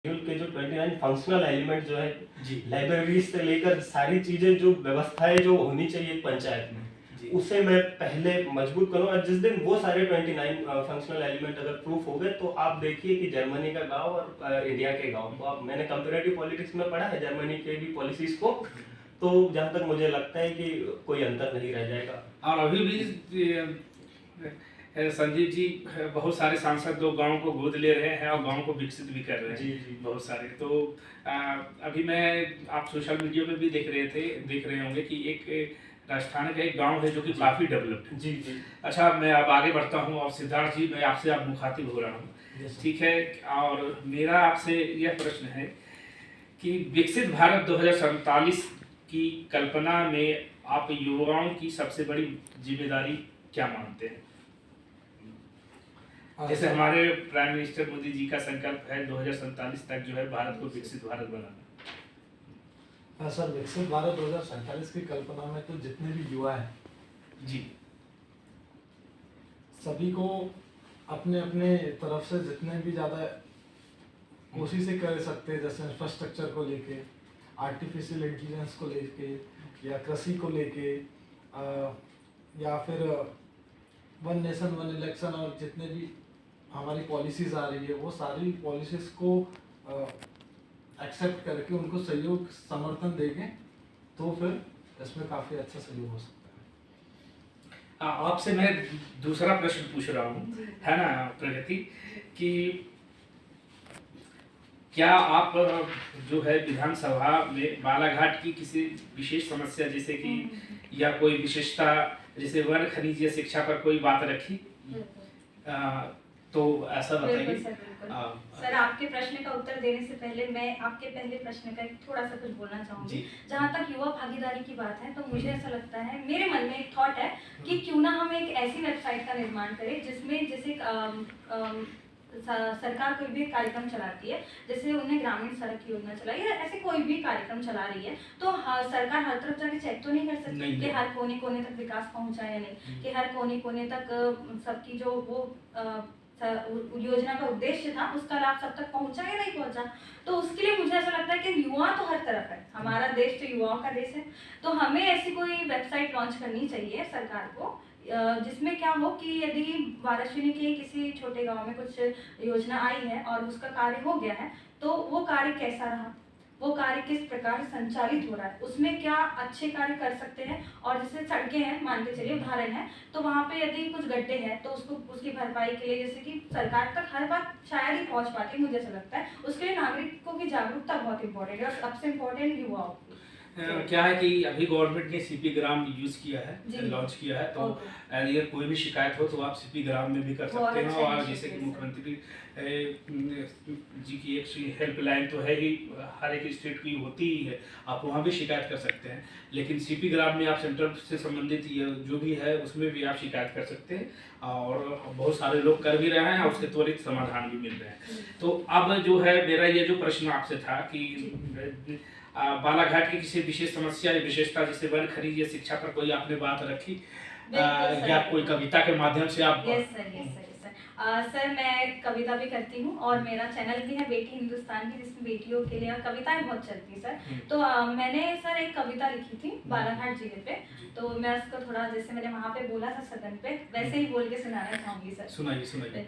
के जो 29 functional element जो है जी लाइब्रेरी से लेकर सारी चीजें जो व्यवस्थाएं जो होनी चाहिए एक पंचायत में जी उसे मैं पहले मजबूत करूं और जिस दिन वो सारे 29 फंक्शनल एलिमेंट अगर प्रूफ हो गए तो आप देखिए कि जर्मनी का गांव और इंडिया के गांव तो आप मैंने कंपैरेटिव पॉलिटिक्स में पढ़ा है जर्मनी के भी पॉलिसीज को तो जहां तक मुझे लगता है कि कोई अंतर नहीं रह जाएगा। और अभी भी संजीव जी बहुत सारे सांसद लोग गांव को गोद ले रहे हैं और गांव को विकसित भी कर रहे हैं। जी जी बहुत सारे तो अभी मैं आप सोशल मीडिया पे भी देख रहे होंगे कि एक राजस्थान का एक गांव है जो कि काफी डेवलप्ड है। जी जी अच्छा, मैं अब आगे बढ़ता हूं और सिद्धार्थ जी मैं आपसे अब मुखातिब हो रहा हूं, ठीक है। और मेरा आपसे यह प्रश्न है कि विकसित भारत 2047 की कल्पना में आप युवाओं की सबसे बड़ी जिम्मेदारी क्या मानते हैं? जैसे हमारे प्राइम मिनिस्टर मोदी जी का संकल्प है 2047 तक जो है भारत को विकसित भारत बनाना। सर, विकसित भारत 2047 की कल्पना में तो जितने भी युवा हैं जी सभी को अपने अपने तरफ से जितने भी ज़्यादा कोशिशें कर सकते हैं, जैसे इंफ्रास्ट्रक्चर को लेके, आर्टिफिशियल इंटेलिजेंस को लेके या कृषि को लेके या फिर वन नेशन वन इलेक्शन और जितने भी हमारी पॉलिसीज आ रही है वो सारी पॉलिसीज को एक्सेप्ट करके उनको सहयोग समर्थन देंगे तो फिर इसमें काफ़ी अच्छा सहयोग हो सकता है। आपसे मैं दूसरा प्रश्न पूछ रहा हूँ, है ना प्रगति, कि क्या आप जो है विधानसभा में बालाघाट की किसी विशेष समस्या जैसे कि या कोई विशेषता जैसे वन खनिज या शिक्षा पर कोई बात रखी? तो ऐसा बताइए। सर, आपके प्रश्न का उत्तर देने से पहले मैं आपके पहले प्रश्न का थोड़ा सा कुछ बोलना चाहूंगी। जहाँ तक युवा भागीदारी की बात है तो मुझे ऐसा लगता है, मेरे मन में एक थॉट है कि क्यों ना हम एक ऐसी वेबसाइट का निर्माण करें जिसमें जैसे सरकार कोई भी कार्यक्रम चलाती है, जैसे उन्हें ग्रामीण सड़क योजना चलाई या ऐसे कोई भी कार्यक्रम चला रही है तो सरकार हर तरफ जाके चेक तो नहीं कर सकती कि हर कोने कोने तक विकास पहुंचा है या नहीं, कि हर कोने कोने तक सबकी जो वो योजना का उद्देश्य था उसका लाभ सब तक पहुंचा या नहीं पहुंचा। तो उसके लिए मुझे ऐसा लगता है कि युवा तो हर तरफ है, हमारा देश तो युवाओं का देश है, तो हमें ऐसी कोई वेबसाइट लॉन्च करनी चाहिए सरकार को जिसमें क्या हो कि यदि वाराणसी के किसी छोटे गांव में कुछ योजना आई है और उसका कार्य हो गया है तो वो कार्य कैसा रहा, वो कार्य किस प्रकार संचालित हो रहा है, उसमें क्या अच्छे कार्य कर सकते हैं। और जैसे सड़कें हैं, मान के चलिए उदाहरण है, तो वहाँ पे यदि कुछ गड्ढे हैं तो उसकी भरपाई के लिए जैसे कि सरकार तक हर बात शायद ही पहुँच पाती, मुझे ऐसा लगता है उसके लिए नागरिकों की जागरूकता बहुत इंपॉर्टेंट है और सबसे इम्पोर्टेंट युवाओं की। क्या है कि अभी गवर्नमेंट ने सीपी ग्राम यूज किया है, लॉन्च किया है, तो अगर कोई भी शिकायत हो तो आप सीपी ग्राम में भी कर सकते हैं। और जैसे कि मुख्यमंत्री जी की एक हेल्पलाइन तो है ही, हर एक स्टेट की होती ही है, आप वहाँ भी शिकायत कर सकते हैं। लेकिन सीपी ग्राम में आप सेंटर से संबंधित जो भी है उसमें भी आप शिकायत कर सकते हैं और बहुत सारे लोग कर भी रहे हैं और उसके त्वरित समाधान भी मिल रहे हैं। तो अब जो है मेरा ये जो प्रश्न आपसे था कि बालाघाट की किसी विशेष समस्या या विशेषता जैसे वन खनिज या शिक्षा पर कोई आपने बात रखी या कोई कविता के माध्यम से आप? सर, मैं कविता भी करती हूँ और मेरा चैनल भी है बेटी हिंदुस्तान की, जिसमें बेटियों के लिए कविताएं बहुत चलती है सर। तो मैंने सर एक कविता लिखी थी बालाघाट जिले पे, तो मैं उसको थोड़ा जैसे मैंने वहाँ पे बोला था सदन पे वैसे ही बोल के सुनाना चाहूंगी सर। सुनाइए।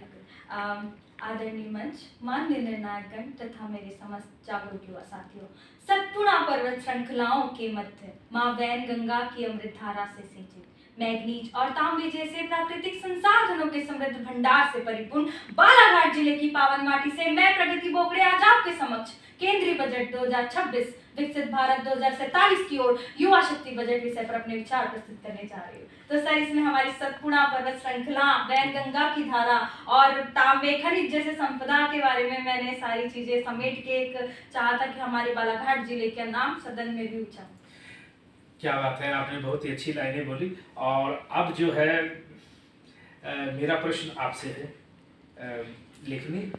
आदरणीय मंच, माननीय निर्णायकगण तथा मेरे समस्त जागरूक युवा साथियों, सतपुड़ा पर्वत श्रृंखलाओं के मध्य माँ वैन गंगा की अमृत धारा से सिंचित, मैग्नीज और तांबे जैसे प्राकृतिक संसाधनों के समृद्ध भंडार से परिपूर्ण बालाघाट जिले की पावन माटी से मैं प्रगति बोगड़े आज आपके समक्ष केंद्रीय बजट 2026 विकसित भारत 2047 की ओर युवा शक्ति बजट विषय पर अपने विचार प्रस्तुत करने जा रही हूँ। तो सर, इसमें हमारी सतपुड़ा पर्वत श्रृंखला, वैन गंगा की धारा और तांबे खनिज जैसे संपदा के बारे में मैंने सारी चीजें समेट के एक चाहा था कि हमारे बालाघाट जिले का नाम सदन में भी ऊंचा। क्या बात है, आपने बहुत ही अच्छी लाइनें बोली। और अब जो है मेरा प्रश्न आपसे है, लेखनी